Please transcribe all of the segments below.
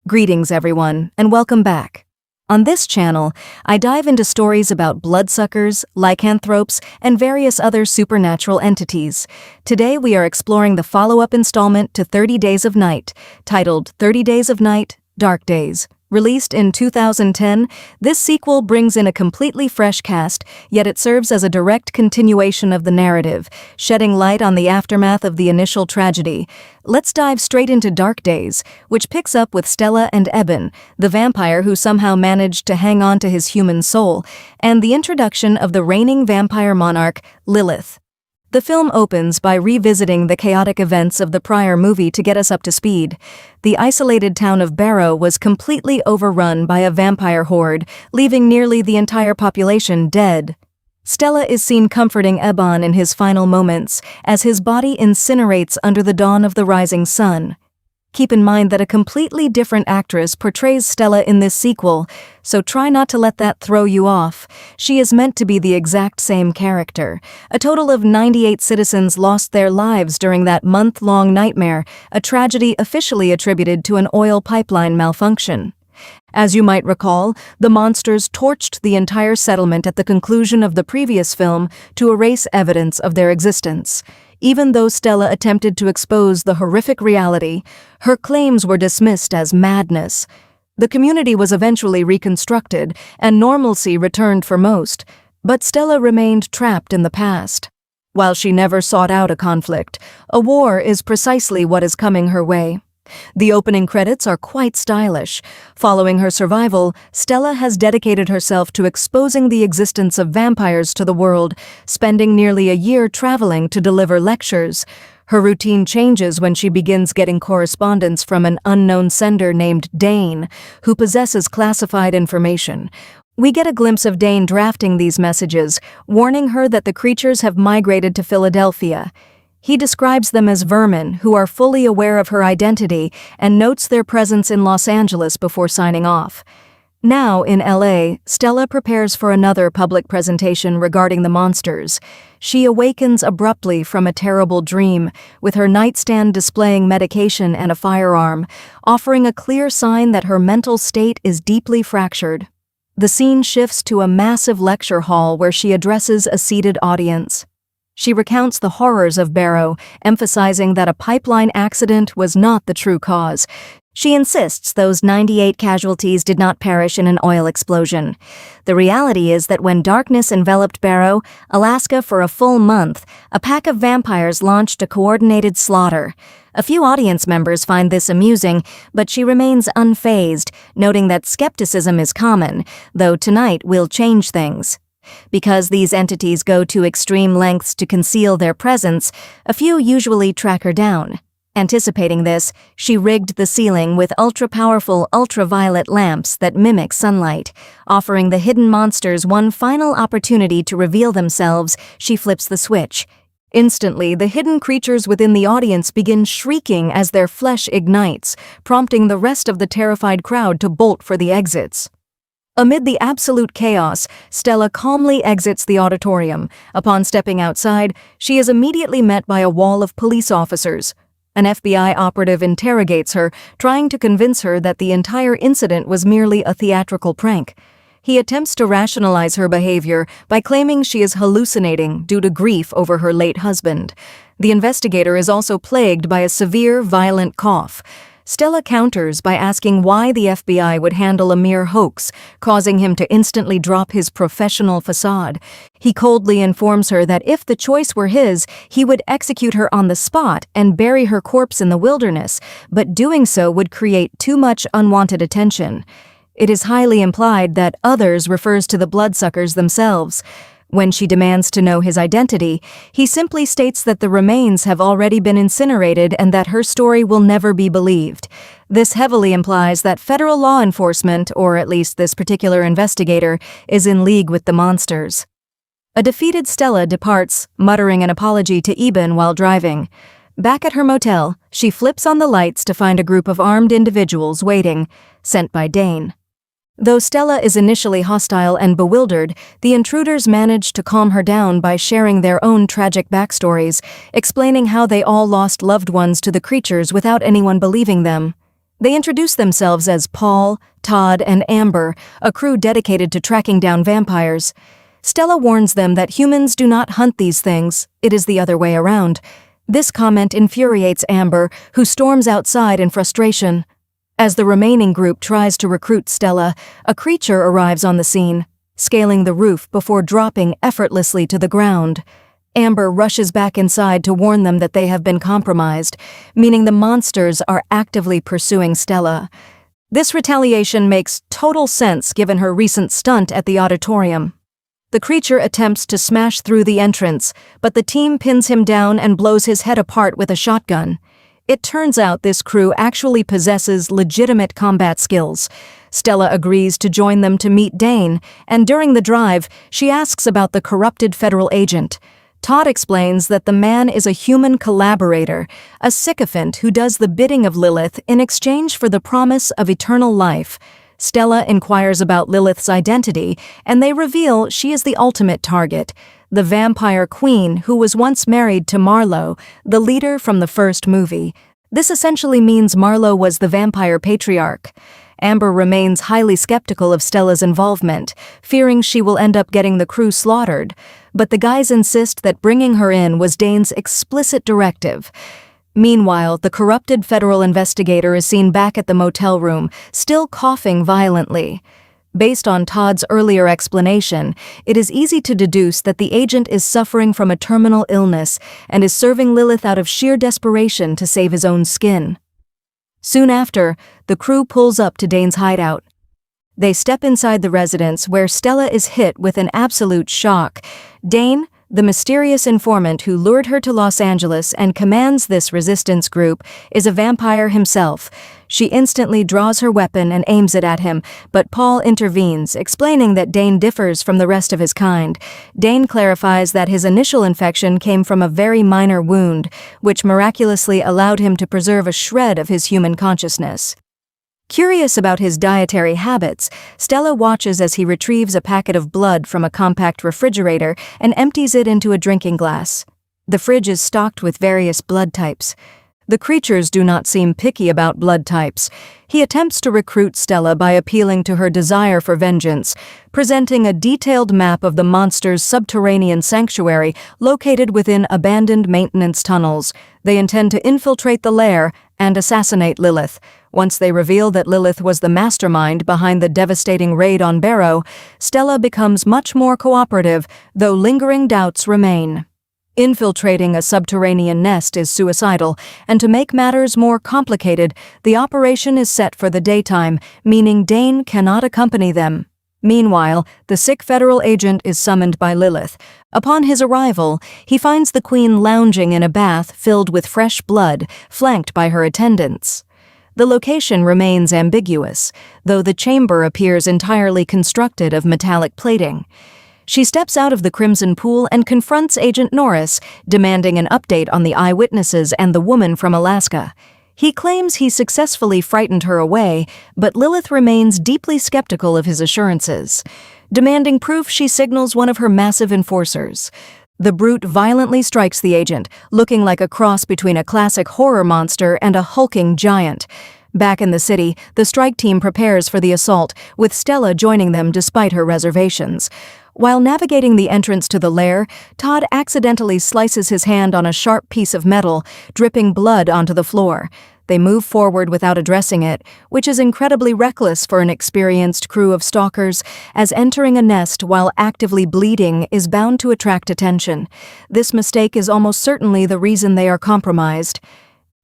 Greetings everyone, and welcome back. On this channel, I dive into stories about bloodsuckers, lycanthropes, and various other supernatural entities. Today we are exploring the follow-up installment to 30 Days of Night, titled 30 Days of Night, Dark Days. Released in 2010, this sequel brings in a completely fresh cast, yet it serves as a direct continuation of the narrative, shedding light on the aftermath of the initial tragedy. Let's dive straight into Dark Days, which picks up with Stella and Eben, the vampire who somehow managed to hang on to his human soul, and the introduction of the reigning vampire monarch, Lilith. The film opens by revisiting the chaotic events of the prior movie to get us up to speed. The isolated town of Barrow was completely overrun by a vampire horde, leaving nearly the entire population dead. Stella is seen comforting Eben in his final moments, as his body incinerates under the dawn of the rising sun. Keep in mind that a completely different actress portrays Stella in this sequel, so try not to let that throw you off. She is meant to be the exact same character. A total of 98 citizens lost their lives during that month-long nightmare, a tragedy officially attributed to an oil pipeline malfunction. As you might recall, the monsters torched the entire settlement at the conclusion of the previous film to erase evidence of their existence. Even though Stella attempted to expose the horrific reality, her claims were dismissed as madness. The community was eventually reconstructed, and normalcy returned for most, but Stella remained trapped in the past. While she never sought out a conflict, a war is precisely what is coming her way. The opening credits are quite stylish. Following her survival, Stella has dedicated herself to exposing the existence of vampires to the world, spending nearly a year traveling to deliver lectures. Her routine changes when she begins getting correspondence from an unknown sender named Dane, who possesses classified information. We get a glimpse of Dane drafting these messages, warning her that the creatures have migrated to Philadelphia. He describes them as vermin who are fully aware of her identity and notes their presence in Los Angeles before signing off. Now, in LA, Stella prepares for another public presentation regarding the monsters. She awakens abruptly from a terrible dream, with her nightstand displaying medication and a firearm, offering a clear sign that her mental state is deeply fractured. The scene shifts to a massive lecture hall where she addresses a seated audience. She recounts the horrors of Barrow, emphasizing that a pipeline accident was not the true cause. She insists those 98 casualties did not perish in an oil explosion. The reality is that when darkness enveloped Barrow, Alaska for a full month, a pack of vampires launched a coordinated slaughter. A few audience members find this amusing, but she remains unfazed, noting that skepticism is common, though tonight will change things. Because these entities go to extreme lengths to conceal their presence, a few usually track her down. Anticipating this, she rigged the ceiling with ultra-powerful ultraviolet lamps that mimic sunlight. Offering the hidden monsters one final opportunity to reveal themselves, she flips the switch. Instantly, the hidden creatures within the audience begin shrieking as their flesh ignites, prompting the rest of the terrified crowd to bolt for the exits. Amid the absolute chaos, Stella calmly exits the auditorium. Upon stepping outside, she is immediately met by a wall of police officers. An FBI operative interrogates her, trying to convince her that the entire incident was merely a theatrical prank. He attempts to rationalize her behavior by claiming she is hallucinating due to grief over her late husband. The investigator is also plagued by a severe, violent cough. Stella counters by asking why the FBI would handle a mere hoax, causing him to instantly drop his professional facade. He coldly informs her that if the choice were his, he would execute her on the spot and bury her corpse in the wilderness, but doing so would create too much unwanted attention. It is highly implied that others refers to the bloodsuckers themselves. When she demands to know his identity, he simply states that the remains have already been incinerated and that her story will never be believed. This heavily implies that federal law enforcement, or at least this particular investigator, is in league with the monsters. A defeated Stella departs, muttering an apology to Eben while driving. Back at her motel, she flips on the lights to find a group of armed individuals waiting, sent by Dane. Though Stella is initially hostile and bewildered, the intruders manage to calm her down by sharing their own tragic backstories, explaining how they all lost loved ones to the creatures without anyone believing them. They introduce themselves as Paul, Todd, and Amber, a crew dedicated to tracking down vampires. Stella warns them that humans do not hunt these things, it is the other way around. This comment infuriates Amber, who storms outside in frustration. As the remaining group tries to recruit Stella, a creature arrives on the scene, scaling the roof before dropping effortlessly to the ground. Amber rushes back inside to warn them that they have been compromised, meaning the monsters are actively pursuing Stella. This retaliation makes total sense given her recent stunt at the auditorium. The creature attempts to smash through the entrance, but the team pins him down and blows his head apart with a shotgun. It turns out this crew actually possesses legitimate combat skills. Stella agrees to join them to meet Dane, and during the drive, she asks about the corrupted federal agent. Todd explains that the man is a human collaborator, a sycophant who does the bidding of Lilith in exchange for the promise of eternal life. Stella inquires about Lilith's identity, and they reveal she is the ultimate target, the vampire queen who was once married to Marlowe, the leader from the first movie. This essentially means Marlowe was the vampire patriarch. Amber remains highly skeptical of Stella's involvement, fearing she will end up getting the crew slaughtered, but the guys insist that bringing her in was Dane's explicit directive. Meanwhile, the corrupted federal investigator is seen back at the motel room, still coughing violently. Based on Todd's earlier explanation, it is easy to deduce that the agent is suffering from a terminal illness and is serving Lilith out of sheer desperation to save his own skin. Soon after, the crew pulls up to Dane's hideout. They step inside the residence where Stella is hit with an absolute shock. Dane, the mysterious informant who lured her to Los Angeles and commands this resistance group, is a vampire himself. She instantly draws her weapon and aims it at him, but Paul intervenes, explaining that Dane differs from the rest of his kind. Dane clarifies that his initial infection came from a very minor wound, which miraculously allowed him to preserve a shred of his human consciousness. Curious about his dietary habits, Stella watches as he retrieves a packet of blood from a compact refrigerator and empties it into a drinking glass. The fridge is stocked with various blood types. The creatures do not seem picky about blood types. He attempts to recruit Stella by appealing to her desire for vengeance, presenting a detailed map of the monster's subterranean sanctuary located within abandoned maintenance tunnels. They intend to infiltrate the lair and assassinate Lilith. Once they reveal that Lilith was the mastermind behind the devastating raid on Barrow, Stella becomes much more cooperative, though lingering doubts remain. Infiltrating a subterranean nest is suicidal, and to make matters more complicated, the operation is set for the daytime, meaning Dane cannot accompany them. Meanwhile, the sick federal agent is summoned by Lilith. Upon his arrival, he finds the queen lounging in a bath filled with fresh blood, flanked by her attendants. The location remains ambiguous, though the chamber appears entirely constructed of metallic plating. She steps out of the crimson pool and confronts Agent Norris, demanding an update on the eyewitnesses and the woman from Alaska. He claims he successfully frightened her away, but Lilith remains deeply skeptical of his assurances. Demanding proof, she signals one of her massive enforcers. The brute violently strikes the agent, looking like a cross between a classic horror monster and a hulking giant. Back in the city, the strike team prepares for the assault, with Stella joining them despite her reservations. While navigating the entrance to the lair, Todd accidentally slices his hand on a sharp piece of metal, dripping blood onto the floor. They move forward without addressing it, which is incredibly reckless for an experienced crew of stalkers, as entering a nest while actively bleeding is bound to attract attention. This mistake is almost certainly the reason they are compromised.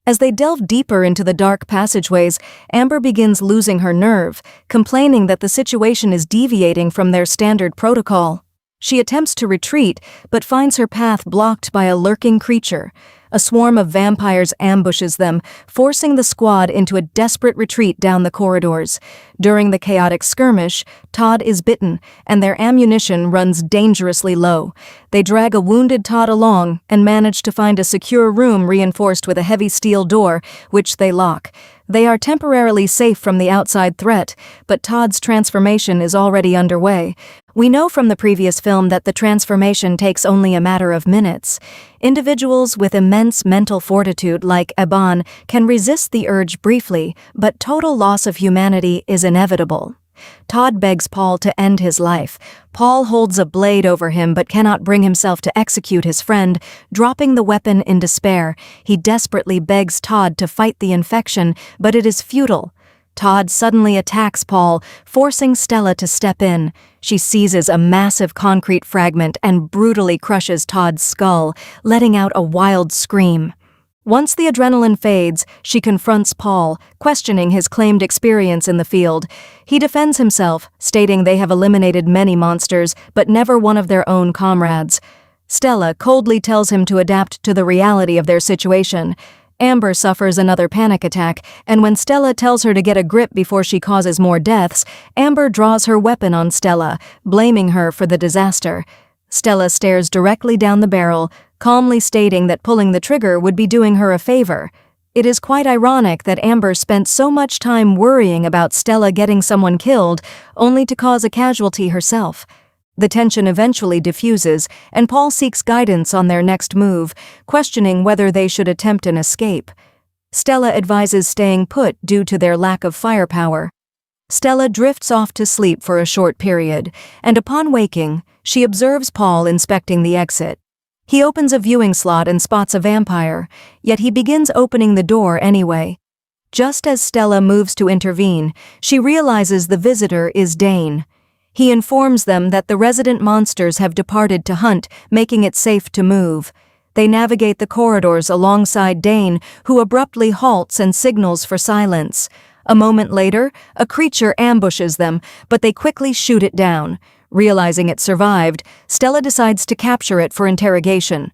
As they delve deeper into the dark passageways, Amber begins losing her nerve, complaining that the situation is deviating from their standard protocol. She attempts to retreat, but finds her path blocked by a lurking creature. A swarm of vampires ambushes them, forcing the squad into a desperate retreat down the corridors. During the chaotic skirmish, Todd is bitten, and their ammunition runs dangerously low. They drag a wounded Todd along and manage to find a secure room reinforced with a heavy steel door, which they lock. They are temporarily safe from the outside threat, but Todd's transformation is already underway. We know from the previous film that the transformation takes only a matter of minutes. Individuals with immense mental fortitude like Eban can resist the urge briefly, but total loss of humanity is inevitable. Todd begs Paul to end his life. Paul holds a blade over him but cannot bring himself to execute his friend. Dropping the weapon in despair, he desperately begs Todd to fight the infection, but it is futile. Todd suddenly attacks Paul, forcing Stella to step in. She seizes a massive concrete fragment and brutally crushes Todd's skull, letting out a wild scream. Once the adrenaline fades, she confronts Paul, questioning his claimed experience in the field. He defends himself, stating they have eliminated many monsters, but never one of their own comrades. Stella coldly tells him to adapt to the reality of their situation. Amber suffers another panic attack, and when Stella tells her to get a grip before she causes more deaths, Amber draws her weapon on Stella, blaming her for the disaster. Stella stares directly down the barrel, calmly stating that pulling the trigger would be doing her a favor. It is quite ironic that Amber spent so much time worrying about Stella getting someone killed, only to cause a casualty herself. The tension eventually diffuses, and Paul seeks guidance on their next move, questioning whether they should attempt an escape. Stella advises staying put due to their lack of firepower. Stella drifts off to sleep for a short period, and upon waking, she observes Paul inspecting the exit. He opens a viewing slot and spots a vampire, yet he begins opening the door anyway. Just as Stella moves to intervene, she realizes the visitor is Dane. He informs them that the resident monsters have departed to hunt, making it safe to move. They navigate the corridors alongside Dane, who abruptly halts and signals for silence. A moment later, a creature ambushes them, but they quickly shoot it down. Realizing it survived, Stella decides to capture it for interrogation.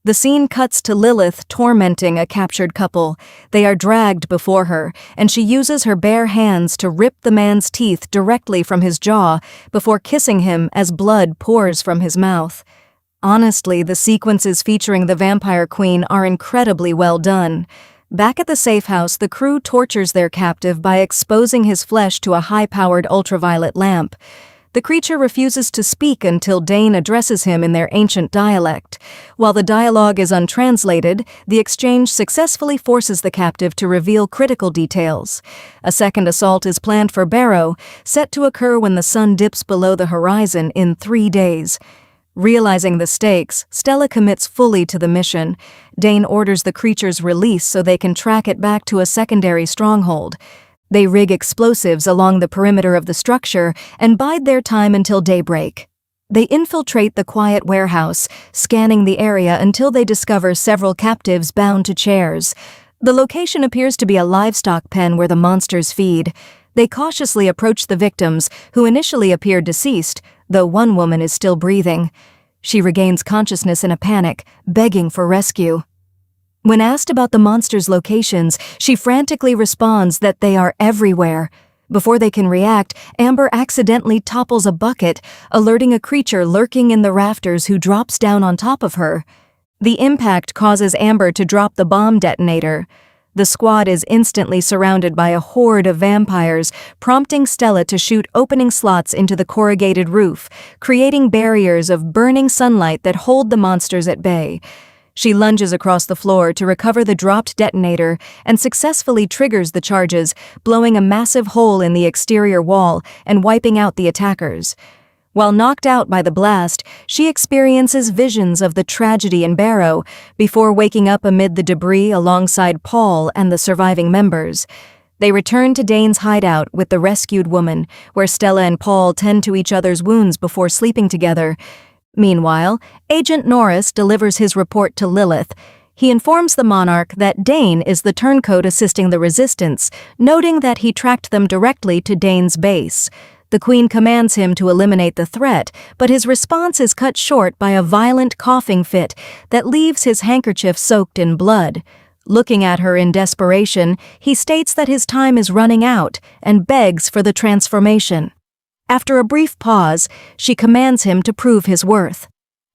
The scene cuts to Lilith tormenting a captured couple. They are dragged before her, and she uses her bare hands to rip the man's teeth directly from his jaw before kissing him as blood pours from his mouth. Honestly, the sequences featuring the Vampire Queen are incredibly well done. Back at the safe house, the crew tortures their captive by exposing his flesh to a high-powered ultraviolet lamp. The creature refuses to speak until Dane addresses him in their ancient dialect. While the dialogue is untranslated, the exchange successfully forces the captive to reveal critical details. A second assault is planned for Barrow, set to occur when the sun dips below the horizon in 3 days. Realizing the stakes, Stella commits fully to the mission. Dane orders the creature's release so they can track it back to a secondary stronghold. They rig explosives along the perimeter of the structure and bide their time until daybreak. They infiltrate the quiet warehouse, scanning the area until they discover several captives bound to chairs. The location appears to be a livestock pen where the monsters feed. They cautiously approach the victims, who initially appear deceased, though one woman is still breathing. She regains consciousness in a panic, begging for rescue. When asked about the monsters' locations, she frantically responds that they are everywhere. Before they can react, Amber accidentally topples a bucket, alerting a creature lurking in the rafters who drops down on top of her. The impact causes Amber to drop the bomb detonator. The squad is instantly surrounded by a horde of vampires, prompting Stella to shoot opening slots into the corrugated roof, creating barriers of burning sunlight that hold the monsters at bay. She lunges across the floor to recover the dropped detonator and successfully triggers the charges, blowing a massive hole in the exterior wall and wiping out the attackers. While knocked out by the blast, she experiences visions of the tragedy in Barrow before waking up amid the debris alongside Paul and the surviving members. They return to Dane's hideout with the rescued woman, where Stella and Paul tend to each other's wounds before sleeping together. Meanwhile, Agent Norris delivers his report to Lilith. He informs the monarch that Dane is the turncoat assisting the resistance, noting that he tracked them directly to Dane's base. The Queen commands him to eliminate the threat, but his response is cut short by a violent coughing fit that leaves his handkerchief soaked in blood. Looking at her in desperation, he states that his time is running out and begs for the transformation. After a brief pause, she commands him to prove his worth.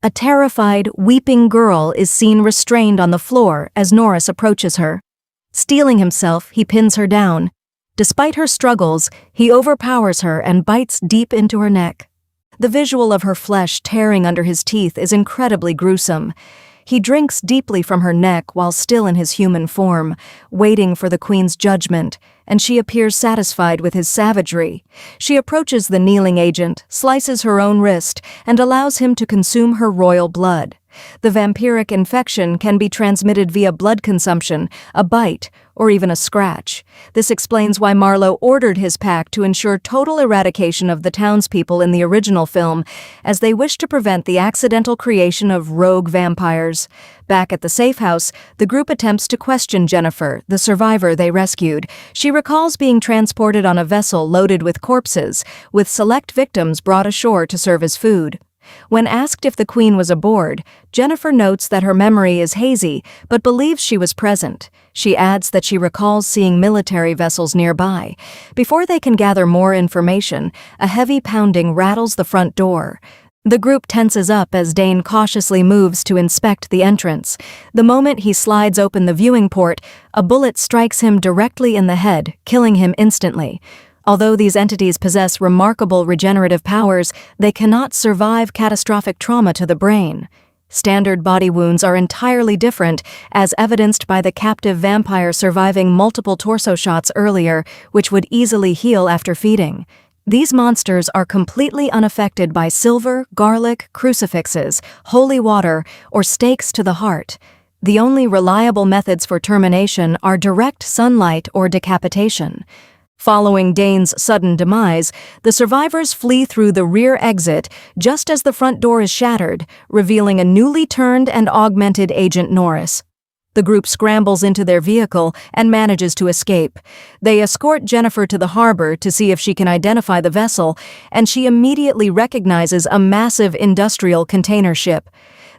A terrified, weeping girl is seen restrained on the floor as Norris approaches her. Steeling himself, he pins her down. Despite her struggles, he overpowers her and bites deep into her neck. The visual of her flesh tearing under his teeth is incredibly gruesome. He drinks deeply from her neck while still in his human form, waiting for the queen's judgment, and she appears satisfied with his savagery. She approaches the kneeling agent, slices her own wrist, and allows him to consume her royal blood. The vampiric infection can be transmitted via blood consumption, a bite, or even a scratch. This explains why Marlowe ordered his pack to ensure total eradication of the townspeople in the original film, as they wished to prevent the accidental creation of rogue vampires. Back at the safe house, the group attempts to question Jennifer, the survivor they rescued. She recalls being transported on a vessel loaded with corpses, with select victims brought ashore to serve as food. When asked if the queen was aboard, Jennifer notes that her memory is hazy, but believes she was present. She adds that she recalls seeing military vessels nearby. Before they can gather more information, a heavy pounding rattles the front door. The group tenses up as Dane cautiously moves to inspect the entrance. The moment he slides open the viewing port, a bullet strikes him directly in the head, killing him instantly. Although these entities possess remarkable regenerative powers, they cannot survive catastrophic trauma to the brain. Standard body wounds are entirely different, as evidenced by the captive vampire surviving multiple torso shots earlier, which would easily heal after feeding. These monsters are completely unaffected by silver, garlic, crucifixes, holy water, or stakes to the heart. The only reliable methods for termination are direct sunlight or decapitation. Following Dane's sudden demise, the survivors flee through the rear exit just as the front door is shattered, revealing a newly turned and augmented Agent Norris. The group scrambles into their vehicle and manages to escape. They escort Jennifer to the harbor to see if she can identify the vessel, and she immediately recognizes a massive industrial container ship.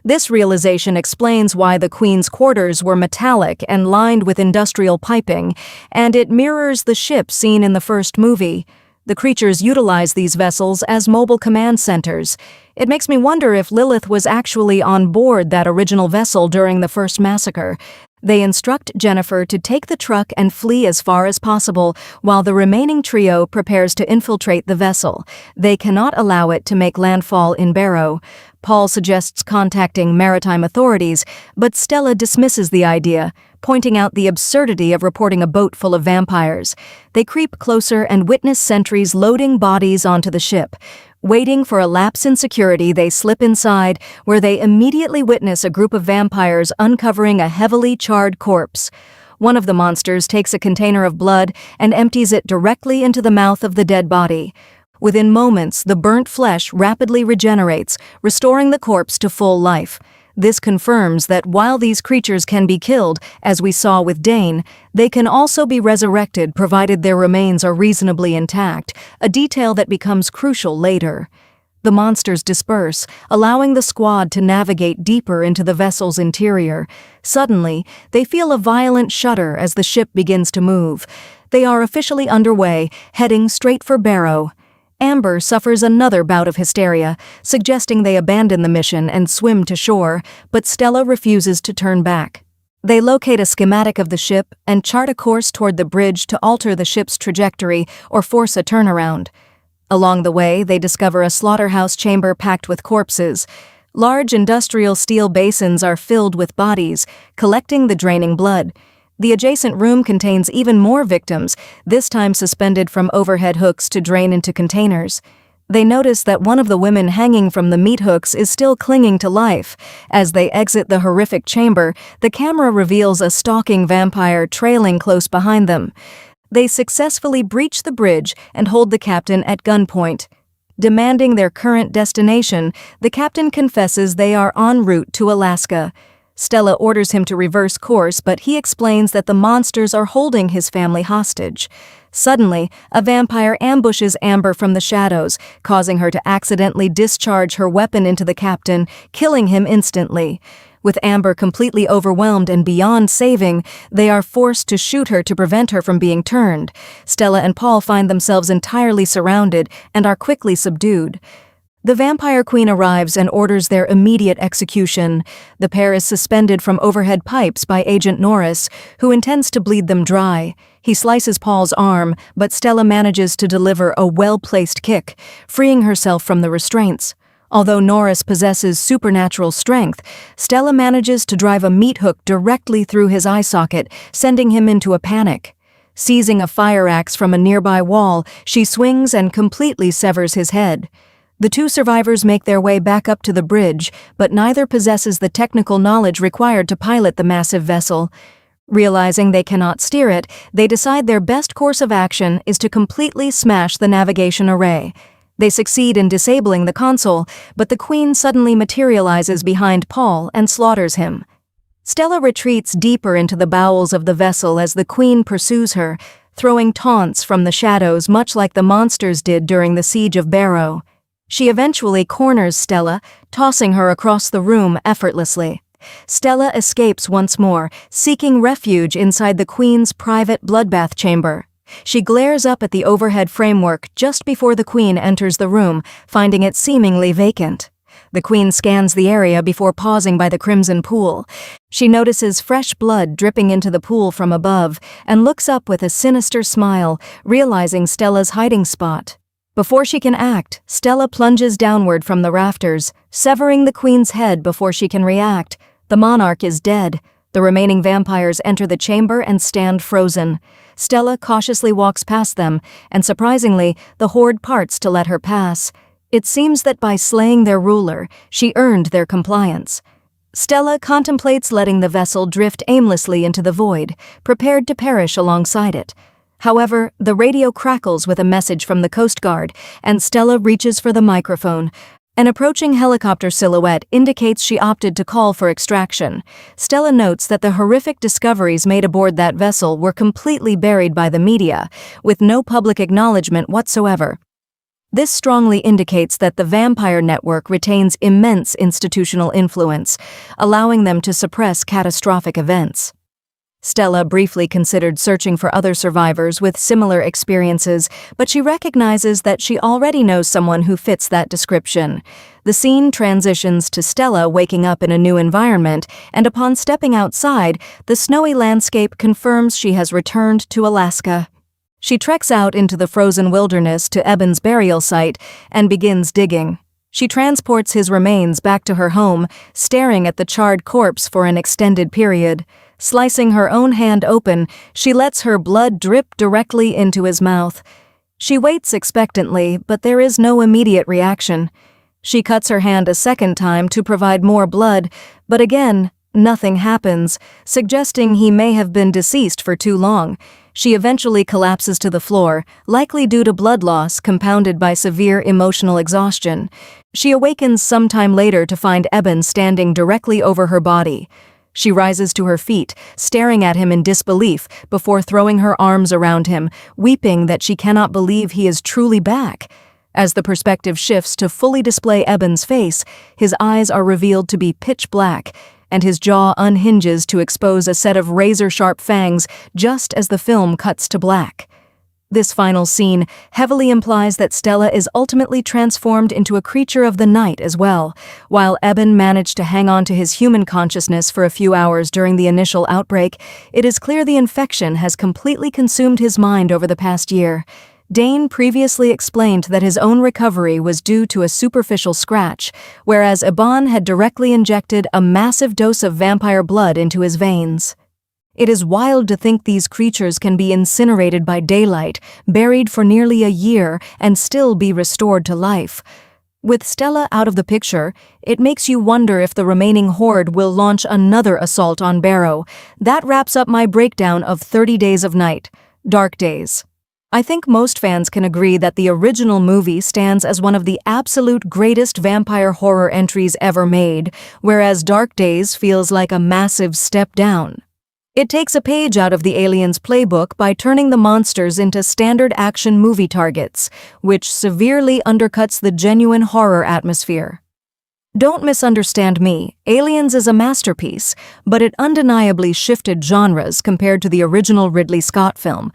This realization explains why the Queen's quarters were metallic and lined with industrial piping, and it mirrors the ship seen in the first movie. The creatures utilize these vessels as mobile command centers. It makes me wonder if Lilith was actually on board that original vessel during the first massacre. They instruct Jennifer to take the truck and flee as far as possible, while the remaining trio prepares to infiltrate the vessel. They cannot allow it to make landfall in Barrow. Paul suggests contacting maritime authorities, but Stella dismisses the idea, pointing out the absurdity of reporting a boat full of vampires. They creep closer and witness sentries loading bodies onto the ship. Waiting for a lapse in security, they slip inside, where they immediately witness a group of vampires uncovering a heavily charred corpse. One of the monsters takes a container of blood and empties it directly into the mouth of the dead body. Within moments, the burnt flesh rapidly regenerates, restoring the corpse to full life. This confirms that while these creatures can be killed, as we saw with Dane, they can also be resurrected provided their remains are reasonably intact, a detail that becomes crucial later. The monsters disperse, allowing the squad to navigate deeper into the vessel's interior. Suddenly, they feel a violent shudder as the ship begins to move. They are officially underway, heading straight for Barrow. Amber suffers another bout of hysteria, suggesting they abandon the mission and swim to shore, but Stella refuses to turn back. They locate a schematic of the ship and chart a course toward the bridge to alter the ship's trajectory or force a turnaround. Along the way, they discover a slaughterhouse chamber packed with corpses. Large industrial steel basins are filled with bodies, collecting the draining blood. The adjacent room contains even more victims, this time suspended from overhead hooks to drain into containers. They notice that one of the women hanging from the meat hooks is still clinging to life. As they exit the horrific chamber, the camera reveals a stalking vampire trailing close behind them. They successfully breach the bridge and hold the captain at gunpoint. Demanding their current destination, the captain confesses they are en route to Alaska. Stella orders him to reverse course, but he explains that the monsters are holding his family hostage. Suddenly, a vampire ambushes Amber from the shadows, causing her to accidentally discharge her weapon into the captain, killing him instantly. With Amber completely overwhelmed and beyond saving, they are forced to shoot her to prevent her from being turned. Stella and Paul find themselves entirely surrounded and are quickly subdued. The vampire queen arrives and orders their immediate execution. The pair is suspended from overhead pipes by Agent Norris, who intends to bleed them dry. He slices Paul's arm, but Stella manages to deliver a well-placed kick, freeing herself from the restraints. Although Norris possesses supernatural strength, Stella manages to drive a meat hook directly through his eye socket, sending him into a panic. Seizing a fire axe from a nearby wall, she swings and completely severs his head. The two survivors make their way back up to the bridge, but neither possesses the technical knowledge required to pilot the massive vessel. Realizing they cannot steer it, they decide their best course of action is to completely smash the navigation array. They succeed in disabling the console, but the Queen suddenly materializes behind Paul and slaughters him. Stella retreats deeper into the bowels of the vessel as the Queen pursues her, throwing taunts from the shadows much like the monsters did during the siege of Barrow. She eventually corners Stella, tossing her across the room effortlessly. Stella escapes once more, seeking refuge inside the Queen's private bloodbath chamber. She glares up at the overhead framework just before the Queen enters the room, finding it seemingly vacant. The Queen scans the area before pausing by the crimson pool. She notices fresh blood dripping into the pool from above and looks up with a sinister smile, realizing Stella's hiding spot. Before she can act, Stella plunges downward from the rafters, severing the Queen's head before she can react. The monarch is dead. The remaining vampires enter the chamber and stand frozen. Stella cautiously walks past them, and surprisingly, the horde parts to let her pass. It seems that by slaying their ruler, she earned their compliance. Stella contemplates letting the vessel drift aimlessly into the void, prepared to perish alongside it. However, the radio crackles with a message from the Coast Guard, and Stella reaches for the microphone. An approaching helicopter silhouette indicates she opted to call for extraction. Stella notes that the horrific discoveries made aboard that vessel were completely buried by the media, with no public acknowledgement whatsoever. This strongly indicates that the Vampire Network retains immense institutional influence, allowing them to suppress catastrophic events. Stella briefly considered searching for other survivors with similar experiences, but she recognizes that she already knows someone who fits that description. The scene transitions to Stella waking up in a new environment, and upon stepping outside, the snowy landscape confirms she has returned to Alaska. She treks out into the frozen wilderness to Eben's burial site and begins digging. She transports his remains back to her home, staring at the charred corpse for an extended period. Slicing her own hand open, she lets her blood drip directly into his mouth. She waits expectantly, but there is no immediate reaction. She cuts her hand a second time to provide more blood, but again, nothing happens, suggesting he may have been deceased for too long. She eventually collapses to the floor, likely due to blood loss compounded by severe emotional exhaustion. She awakens sometime later to find Eben standing directly over her body. She rises to her feet, staring at him in disbelief before throwing her arms around him, weeping that she cannot believe he is truly back. As the perspective shifts to fully display Eben's face, his eyes are revealed to be pitch black, and his jaw unhinges to expose a set of razor-sharp fangs just as the film cuts to black. This final scene heavily implies that Stella is ultimately transformed into a creature of the night as well. While Eben managed to hang on to his human consciousness for a few hours during the initial outbreak, it is clear the infection has completely consumed his mind over the past year. Dane previously explained that his own recovery was due to a superficial scratch, whereas Eben had directly injected a massive dose of vampire blood into his veins. It is wild to think these creatures can be incinerated by daylight, buried for nearly a year, and still be restored to life. With Stella out of the picture, it makes you wonder if the remaining horde will launch another assault on Barrow. That wraps up my breakdown of 30 Days of Night, Dark Days. I think most fans can agree that the original movie stands as one of the absolute greatest vampire horror entries ever made, whereas Dark Days feels like a massive step down. It takes a page out of the Aliens playbook by turning the monsters into standard action movie targets, which severely undercuts the genuine horror atmosphere. Don't misunderstand me, Aliens is a masterpiece, but it undeniably shifted genres compared to the original Ridley Scott film.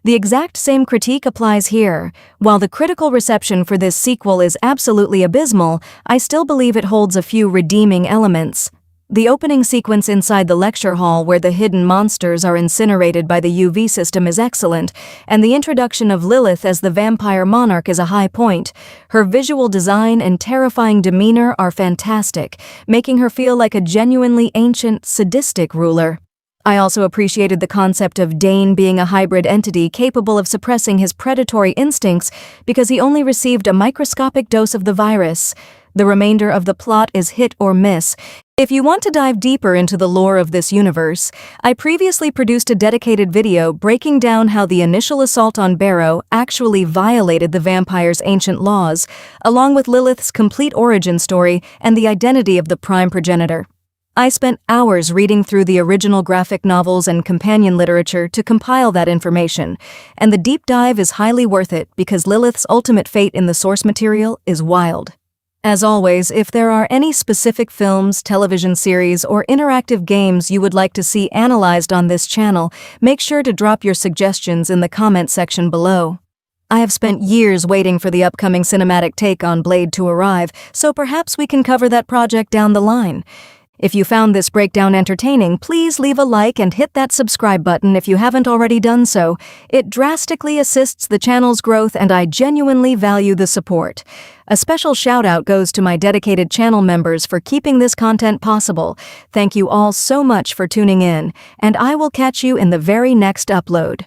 The exact same critique applies here. While the critical reception for this sequel is absolutely abysmal, I still believe it holds a few redeeming elements. The opening sequence inside the lecture hall where the hidden monsters are incinerated by the UV system is excellent, and the introduction of Lilith as the vampire monarch is a high point. Her visual design and terrifying demeanor are fantastic, making her feel like a genuinely ancient, sadistic ruler. I also appreciated the concept of Dane being a hybrid entity capable of suppressing his predatory instincts because he only received a microscopic dose of the virus. The remainder of the plot is hit or miss. If you want to dive deeper into the lore of this universe, I previously produced a dedicated video breaking down how the initial assault on Barrow actually violated the vampire's ancient laws, along with Lilith's complete origin story and the identity of the prime progenitor. I spent hours reading through the original graphic novels and companion literature to compile that information, and the deep dive is highly worth it because Lilith's ultimate fate in the source material is wild. As always, if there are any specific films, television series, or interactive games you would like to see analyzed on this channel, make sure to drop your suggestions in the comment section below. I have spent years waiting for the upcoming cinematic take on Blade to arrive, so perhaps we can cover that project down the line. If you found this breakdown entertaining, please leave a like and hit that subscribe button if you haven't already done so. It drastically assists the channel's growth and I genuinely value the support. A special shout out goes to my dedicated channel members for keeping this content possible. Thank you all so much for tuning in, and I will catch you in the very next upload.